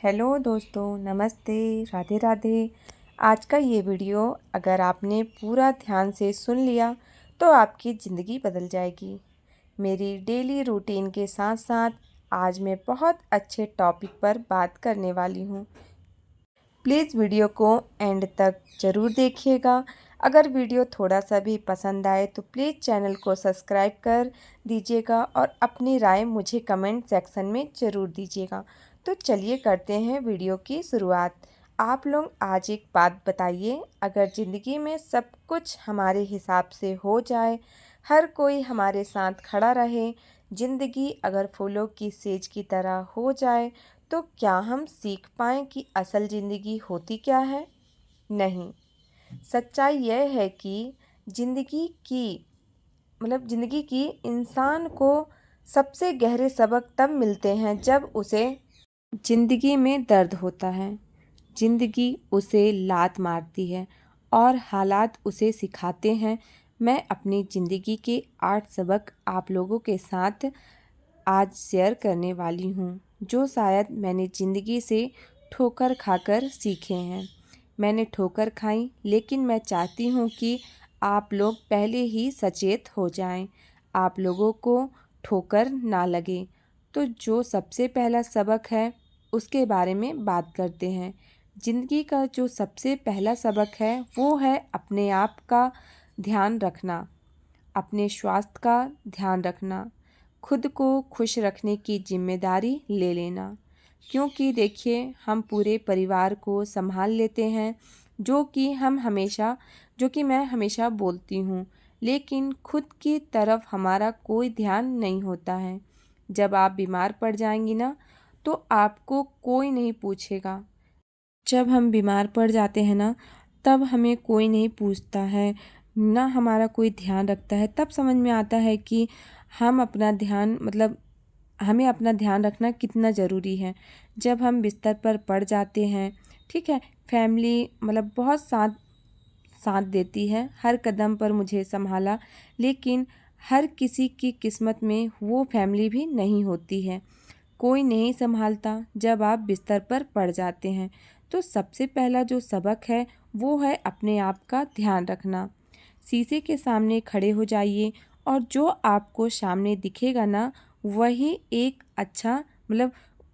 Hello दोस्तों, नमस्ते, राधे राधे। आज का ये वीडियो अगर आपने पूरा ध्यान से सुन लिया तो आपकी ज़िंदगी बदल जाएगी। मेरी डेली रूटीन के साथ साथ आज मैं बहुत अच्छे टॉपिक पर बात करने वाली हूँ। प्लीज़ वीडियो को एंड तक ज़रूर देखिएगा। अगर वीडियो थोड़ा सा भी पसंद आए तो प्लीज़ चैनल को सब्सक्राइब कर दीजिएगा और अपनी राय मुझे कमेंट सेक्शन में ज़रूर दीजिएगा। तो चलिए करते हैं वीडियो की शुरुआत। आप लोग आज एक बात बताइए, अगर ज़िंदगी में सब कुछ हमारे हिसाब से हो जाए, हर कोई हमारे साथ खड़ा रहे, ज़िंदगी अगर फूलों की सेज की तरह हो जाए, तो क्या हम सीख पाएँ कि असल ज़िंदगी होती क्या है? नहीं। सच्चाई यह है कि ज़िंदगी की इंसान को सबसे गहरे सबक तब मिलते हैं जब उसे ज़िंदगी में दर्द होता है। ज़िंदगी उसे लात मारती है और हालात उसे सिखाते हैं। मैं अपनी ज़िंदगी के 8 सबक आप लोगों के साथ आज शेयर करने वाली हूँ, जो शायद मैंने ज़िंदगी से ठोकर खाकर सीखे हैं। मैंने ठोकर खाई, लेकिन मैं चाहती हूँ कि आप लोग पहले ही सचेत हो जाएं, आप लोगों को ठोकर ना लगे। तो जो सबसे पहला सबक है उसके बारे में बात करते हैं। ज़िंदगी का जो सबसे पहला सबक है वो है अपने आप का ध्यान रखना, अपने स्वास्थ्य का ध्यान रखना, खुद को खुश रखने की जिम्मेदारी ले लेना। क्योंकि देखिए, हम पूरे परिवार को संभाल लेते हैं, जो कि मैं हमेशा बोलती हूँ, लेकिन खुद की तरफ हमारा कोई ध्यान नहीं होता है। जब आप बीमार पड़ जाएंगी ना, तो आपको कोई नहीं पूछेगा। जब हम बीमार पड़ जाते हैं ना, तब हमें कोई नहीं पूछता है, ना हमारा कोई ध्यान रखता है। तब समझ में आता है कि हमें अपना ध्यान रखना कितना ज़रूरी है। जब हम बिस्तर पर पड़ जाते हैं, ठीक है, फैमिली बहुत साथ साथ देती है, हर कदम पर मुझे संभाला, लेकिन हर किसी की किस्मत में वो फैमिली भी नहीं होती है। कोई नहीं संभालता जब आप बिस्तर पर पड़ जाते हैं। तो सबसे पहला जो सबक है वो है अपने आप का ध्यान रखना। शीशे के सामने खड़े हो जाइए और जो आपको सामने दिखेगा ना, वही एक अच्छा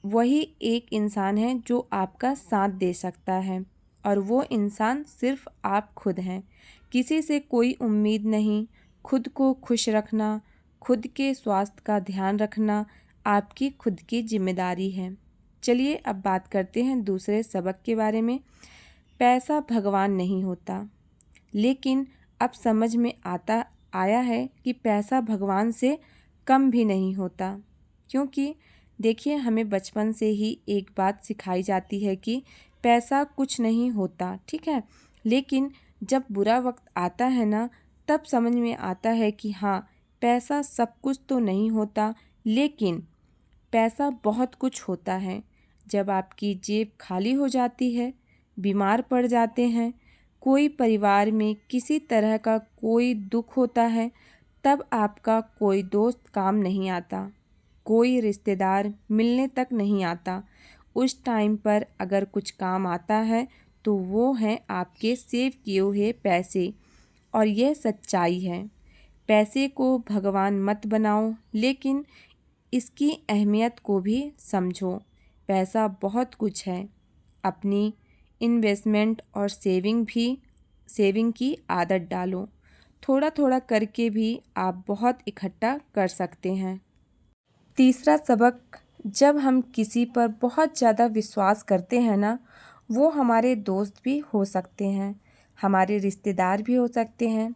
वही एक इंसान है जो आपका साथ दे सकता है, और वो इंसान सिर्फ आप खुद हैं। किसी से कोई उम्मीद नहीं। खुद को खुश रखना, खुद के स्वास्थ्य का ध्यान रखना आपकी खुद की जिम्मेदारी है। चलिए अब बात करते हैं दूसरे सबक के बारे में। पैसा भगवान नहीं होता, लेकिन अब समझ में आया है कि पैसा भगवान से कम भी नहीं होता। क्योंकि देखिए, हमें बचपन से ही एक बात सिखाई जाती है कि पैसा कुछ नहीं होता, ठीक है। लेकिन जब बुरा वक्त आता है ना, तब समझ में आता है कि हाँ, पैसा सब कुछ तो नहीं होता, लेकिन पैसा बहुत कुछ होता है। जब आपकी जेब खाली हो जाती है, बीमार पड़ जाते हैं, कोई परिवार में किसी तरह का कोई दुख होता है, तब आपका कोई दोस्त काम नहीं आता, कोई रिश्तेदार मिलने तक नहीं आता। उस टाइम पर अगर कुछ काम आता है तो वो हैं आपके सेव किए हुए पैसे। और यह सच्चाई है। पैसे को भगवान मत बनाओ, लेकिन इसकी अहमियत को भी समझो। पैसा बहुत कुछ है। अपनी इन्वेस्टमेंट और सेविंग की आदत डालो। थोड़ा थोड़ा करके भी आप बहुत इकट्ठा कर सकते हैं। तीसरा सबक, जब हम किसी पर बहुत ज़्यादा विश्वास करते हैं ना, वो हमारे दोस्त भी हो सकते हैं, हमारे रिश्तेदार भी हो सकते हैं।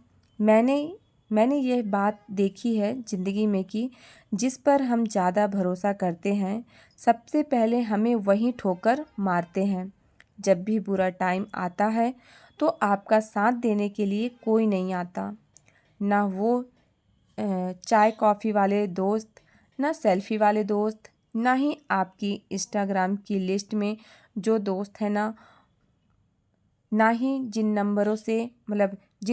मैंने यह बात देखी है ज़िंदगी में कि जिस पर हम ज़्यादा भरोसा करते हैं, सबसे पहले हमें वही ठोकर मारते हैं। जब भी बुरा टाइम आता है तो आपका साथ देने के लिए कोई नहीं आता। ना वो चाय कॉफ़ी वाले दोस्त, ना सेल्फ़ी वाले दोस्त, ना ही आपकी इंस्टाग्राम की लिस्ट में जो दोस्त है ना ही जिन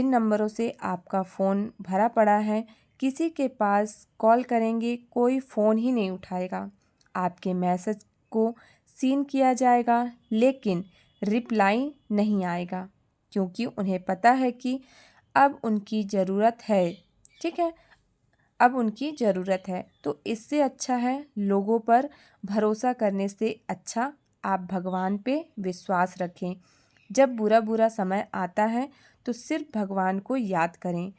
नंबरों से आपका फ़ोन भरा पड़ा है, किसी के पास कॉल करेंगे कोई फ़ोन ही नहीं उठाएगा। आपके मैसेज को सीन किया जाएगा, लेकिन रिप्लाई नहीं आएगा, क्योंकि उन्हें पता है कि अब उनकी ज़रूरत है। ठीक है, अब उनकी ज़रूरत है। तो इससे अच्छा है, लोगों पर भरोसा करने से अच्छा आप भगवान पे विश्वास रखें। जब बुरा बुरा समय आता है तो सिर्फ भगवान को याद करें।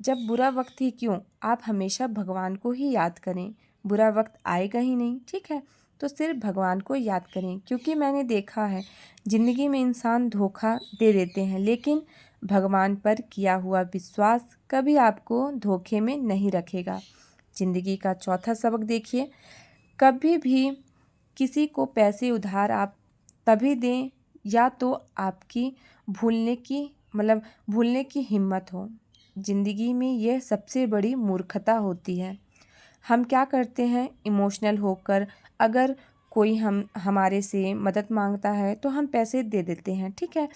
जब बुरा वक्त ही क्यों, आप हमेशा भगवान को ही याद करें। बुरा वक्त आएगा ही नहीं, ठीक है, तो सिर्फ भगवान को याद करें। क्योंकि मैंने देखा है ज़िंदगी में इंसान धोखा दे देते हैं, लेकिन भगवान पर किया हुआ विश्वास कभी आपको धोखे में नहीं रखेगा। ज़िंदगी का चौथा सबक देखिए, कभी भी किसी को पैसे उधार आप तभी दें या तो आपकी भूलने की हिम्मत हो। ज़िंदगी में यह सबसे बड़ी मूर्खता होती है। हम क्या करते हैं, इमोशनल होकर अगर कोई हमारे से मदद मांगता है तो हम पैसे दे देते हैं, ठीक है,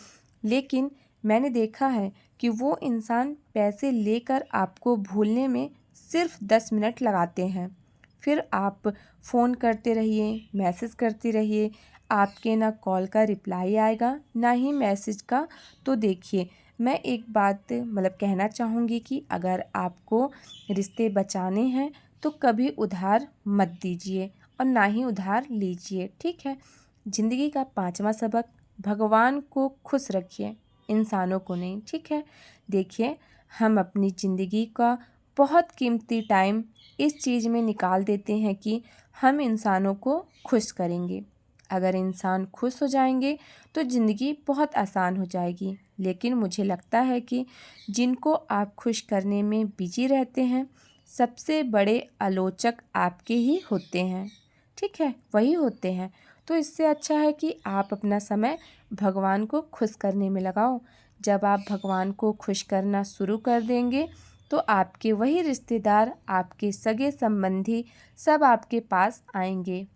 लेकिन मैंने देखा है कि वो इंसान पैसे लेकर आपको भूलने में सिर्फ 10 मिनट लगाते हैं। फिर आप फ़ोन करते रहिए, मैसेज करते रहिए, आपके ना कॉल का रिप्लाई आएगा ना ही मैसेज का। तो देखिए, मैं एक बात कहना चाहूँगी कि अगर आपको रिश्ते बचाने हैं तो कभी उधार मत दीजिए और ना ही उधार लीजिए, ठीक है। ज़िंदगी का पांचवा सबक, भगवान को खुश रखिए, इंसानों को नहीं, ठीक है। देखिए, हम अपनी ज़िंदगी का बहुत कीमती टाइम इस चीज़ में निकाल देते हैं कि हम इंसानों को खुश करेंगे। अगर इंसान खुश हो जाएंगे तो ज़िंदगी बहुत आसान हो जाएगी। लेकिन मुझे लगता है कि जिनको आप खुश करने में बिजी रहते हैं, सबसे बड़े आलोचक आपके ही होते हैं, ठीक है, वही होते हैं। तो इससे अच्छा है कि आप अपना समय भगवान को खुश करने में लगाओ। जब आप भगवान को खुश करना शुरू कर देंगे तो आपके वही रिश्तेदार, आपके सगे संबंधी सब आपके पास आएंगे।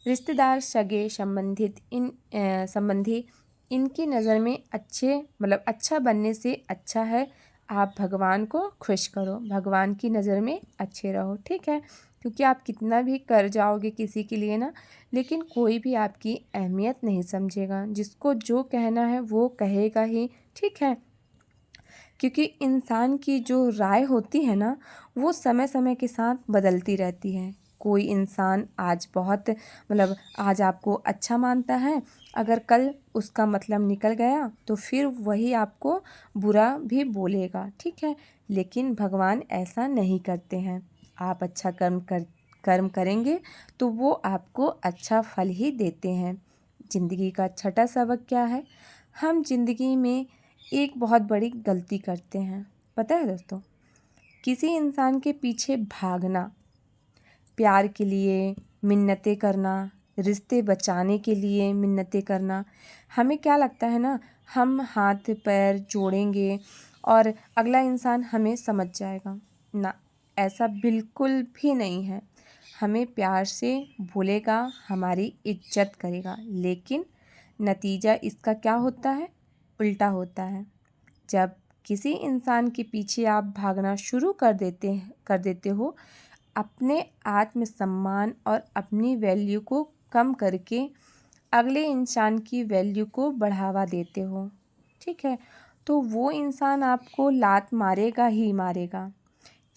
रिश्तेदार सगे संबंधी इनकी नज़र में अच्छा बनने से अच्छा है आप भगवान को खुश करो, भगवान की नज़र में अच्छे रहो, ठीक है। क्योंकि आप कितना भी कर जाओगे किसी के लिए ना, लेकिन कोई भी आपकी अहमियत नहीं समझेगा। जिसको जो कहना है वो कहेगा ही, ठीक है। क्योंकि इंसान की जो राय होती है ना, वो समय समय के साथ बदलती रहती है। कोई इंसान आज आपको अच्छा मानता है, अगर कल उसका मतलब निकल गया तो फिर वही आपको बुरा भी बोलेगा, ठीक है। लेकिन भगवान ऐसा नहीं करते हैं। आप अच्छा कर्म करेंगे तो वो आपको अच्छा फल ही देते हैं। ज़िंदगी का छठा सबक क्या है, हम ज़िंदगी में एक बहुत बड़ी गलती करते हैं, पता है दोस्तों, किसी इंसान के पीछे भागना, प्यार के लिए मिन्नतें करना, रिश्ते बचाने के लिए मिन्नतें करना। हमें क्या लगता है ना, हम हाथ पैर जोड़ेंगे और अगला इंसान हमें समझ जाएगा ना, ऐसा बिल्कुल भी नहीं है। हमें प्यार से भूलेगा, हमारी इज्जत करेगा, लेकिन नतीजा इसका क्या होता है, उल्टा होता है। जब किसी इंसान के पीछे आप भागना शुरू कर देते हो, अपने आत्मसम्मान और अपनी वैल्यू को कम करके अगले इंसान की वैल्यू को बढ़ावा देते हो, ठीक है, तो वो इंसान आपको लात मारेगा ही मारेगा।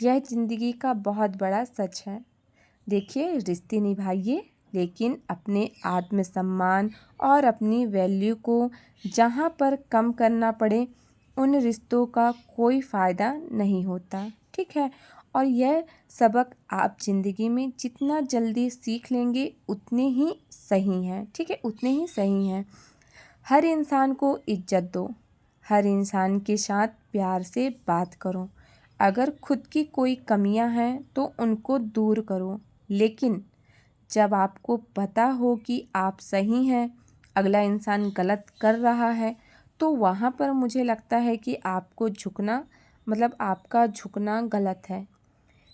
यह ज़िंदगी का बहुत बड़ा सच है। देखिए, रिश्ते निभाइए, लेकिन अपने आत्मसम्मान और अपनी वैल्यू को जहाँ पर कम करना पड़े, उन रिश्तों का कोई फ़ायदा नहीं होता, ठीक है। और यह सबक आप ज़िंदगी में जितना जल्दी सीख लेंगे उतने ही सही हैं, ठीक है, उतने ही सही हैं। हर इंसान को इज्जत दो, हर इंसान के साथ प्यार से बात करो। अगर खुद की कोई कमियां हैं तो उनको दूर करो, लेकिन जब आपको पता हो कि आप सही हैं, अगला इंसान गलत कर रहा है, तो वहाँ पर मुझे लगता है कि आपको आपका झुकना गलत है।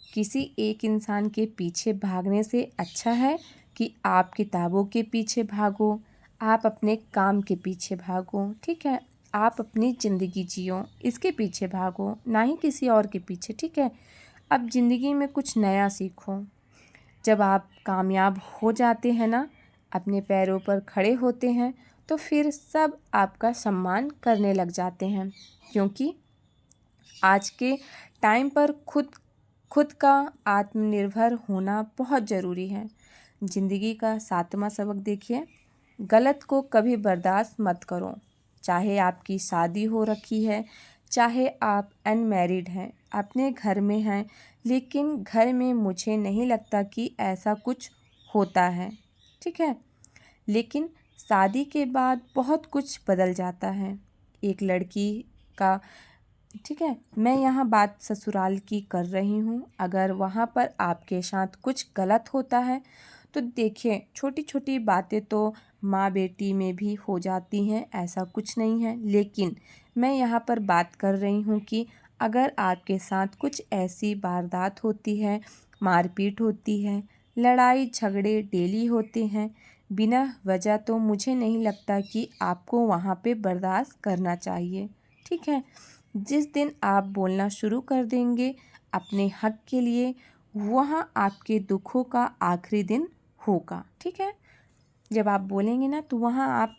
किसी एक इंसान के पीछे भागने से अच्छा है कि आप किताबों के पीछे भागो, आप अपने काम के पीछे भागो, ठीक है, आप अपनी ज़िंदगी जियो, इसके पीछे भागो, ना ही किसी और के पीछे, ठीक है। अब ज़िंदगी में कुछ नया सीखो। जब आप कामयाब हो जाते हैं ना, अपने पैरों पर खड़े होते हैं तो फिर सब आपका सम्मान करने लग जाते हैं, क्योंकि आज के टाइम पर खुद का आत्मनिर्भर होना बहुत ज़रूरी है। ज़िंदगी का 7वां सबक देखिए, गलत को कभी बर्दाश्त मत करो। चाहे आपकी शादी हो रखी है, चाहे आप अनमैरिड हैं, अपने घर में हैं, लेकिन घर में मुझे नहीं लगता कि ऐसा कुछ होता है, ठीक है। लेकिन शादी के बाद बहुत कुछ बदल जाता है एक लड़की का, ठीक है। मैं यहाँ बात ससुराल की कर रही हूँ। अगर वहाँ पर आपके साथ कुछ गलत होता है तो देखिए, छोटी छोटी बातें तो माँ बेटी में भी हो जाती हैं, ऐसा कुछ नहीं है। लेकिन मैं यहाँ पर बात कर रही हूँ कि अगर आपके साथ कुछ ऐसी वारदात होती है, मारपीट होती है, लड़ाई झगड़े डेली होते हैं बिना वजह, तो मुझे नहीं लगता कि आपको वहाँ पे बर्दाश्त करना चाहिए, ठीक है। जिस दिन आप बोलना शुरू कर देंगे अपने हक के लिए, वहाँ आपके दुखों का आखिरी दिन होगा, ठीक है। जब आप बोलेंगे ना तो वहाँ आप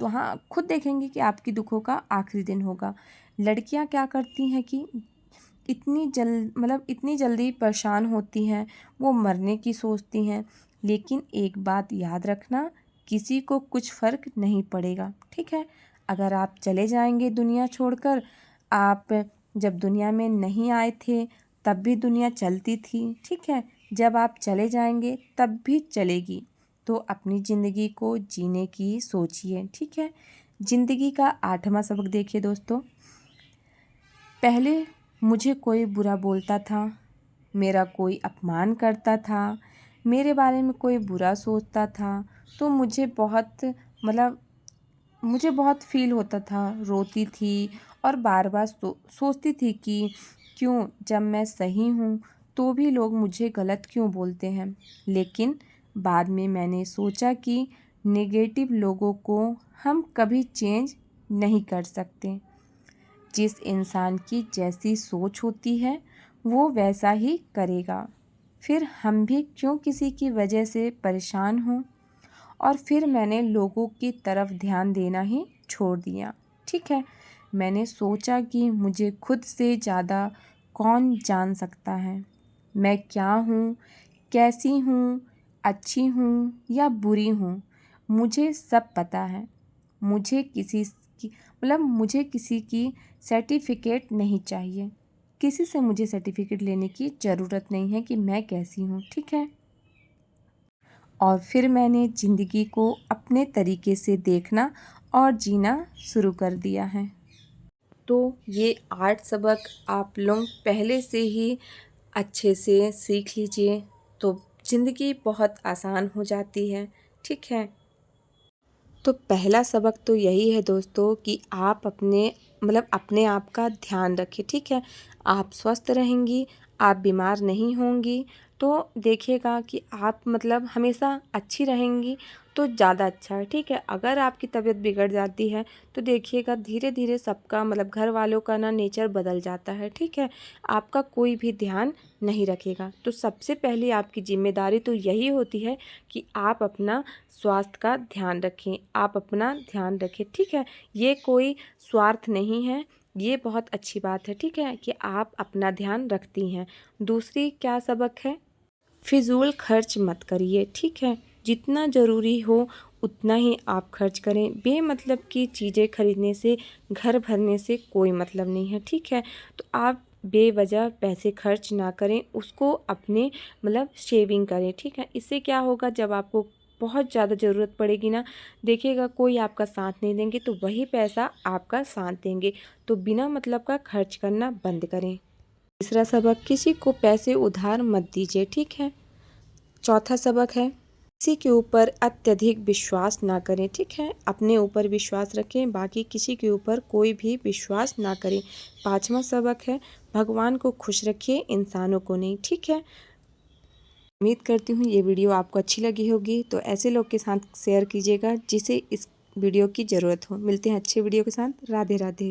वहाँ खुद देखेंगे कि आपकी दुखों का आखिरी दिन होगा। लड़कियाँ क्या करती हैं कि इतनी जल्दी परेशान होती हैं, वो मरने की सोचती हैं। लेकिन एक बात याद रखना, किसी को कुछ फ़र्क नहीं पड़ेगा, ठीक है। अगर आप चले जाएंगे दुनिया छोड़कर, आप जब दुनिया में नहीं आए थे तब भी दुनिया चलती थी, ठीक है। जब आप चले जाएंगे तब भी चलेगी। तो अपनी ज़िंदगी को जीने की सोचिए, ठीक है। ज़िंदगी का 8वां सबक देखिए दोस्तों, पहले मुझे कोई बुरा बोलता था, मेरा कोई अपमान करता था, मेरे बारे में कोई बुरा सोचता था, तो मुझे बहुत फ़ील होता था, रोती थी और बार बार सोचती थी कि क्यों, जब मैं सही हूँ तो भी लोग मुझे गलत क्यों बोलते हैं। लेकिन बाद में मैंने सोचा कि नेगेटिव लोगों को हम कभी चेंज नहीं कर सकते। जिस इंसान की जैसी सोच होती है वो वैसा ही करेगा। फिर हम भी क्यों किसी की वजह से परेशान हों। और फिर मैंने लोगों की तरफ ध्यान देना ही छोड़ दिया, ठीक है। मैंने सोचा कि मुझे खुद से ज़्यादा कौन जान सकता है, मैं क्या हूँ, कैसी हूँ, अच्छी हूँ या बुरी हूँ, मुझे सब पता है। मुझे किसी की सर्टिफिकेट नहीं चाहिए, किसी से मुझे सर्टिफिकेट लेने की ज़रूरत नहीं है कि मैं कैसी हूँ, ठीक है। और फिर मैंने ज़िंदगी को अपने तरीके से देखना और जीना शुरू कर दिया है। तो ये 8 सबक आप लोग पहले से ही अच्छे से सीख लीजिए, तो ज़िंदगी बहुत आसान हो जाती है, ठीक है। तो पहला सबक तो यही है दोस्तों कि आप अपने आप का ध्यान रखें, ठीक है। आप स्वस्थ रहेंगी, आप बीमार नहीं होंगी, तो देखिएगा कि आप हमेशा अच्छी रहेंगी तो ज़्यादा अच्छा है, ठीक है। अगर आपकी तबीयत बिगड़ जाती है तो देखिएगा धीरे धीरे सबका घर वालों का ना नेचर बदल जाता है, ठीक है। आपका कोई भी ध्यान नहीं रखेगा। तो सबसे पहली आपकी जिम्मेदारी तो यही होती है कि आप अपना स्वास्थ्य का ध्यान रखें, आप अपना ध्यान रखें, ठीक है। ये कोई स्वार्थ नहीं है, ये बहुत अच्छी बात है, ठीक है, कि आप अपना ध्यान रखती हैं। दूसरी क्या सबक है, फिजूल खर्च मत करिए, ठीक है। जितना ज़रूरी हो उतना ही आप खर्च करें। बेमतलब की चीज़ें खरीदने से, घर भरने से कोई मतलब नहीं है, ठीक है। तो आप बेवजह पैसे खर्च ना करें, उसको अपने सेविंग करें, ठीक है। इससे क्या होगा, जब आपको बहुत ज़्यादा ज़रूरत पड़ेगी ना, देखिएगा कोई आपका साथ नहीं देंगे तो वही पैसा आपका साथ देंगे। तो बिना मतलब का खर्च करना बंद करें। तीसरा सबक, किसी को पैसे उधार मत दीजिए, ठीक है। चौथा सबक है, किसी के ऊपर अत्यधिक विश्वास ना करें, ठीक है। अपने ऊपर विश्वास रखें, बाकी किसी के ऊपर कोई भी विश्वास ना करें। पांचवा सबक है, भगवान को खुश रखिए, इंसानों को नहीं, ठीक है। उम्मीद करती हूँ ये वीडियो आपको अच्छी लगी होगी, तो ऐसे लोग के साथ शेयर कीजिएगा जिसे इस वीडियो की ज़रूरत हो। मिलते हैं अच्छे वीडियो के साथ। राधे राधे।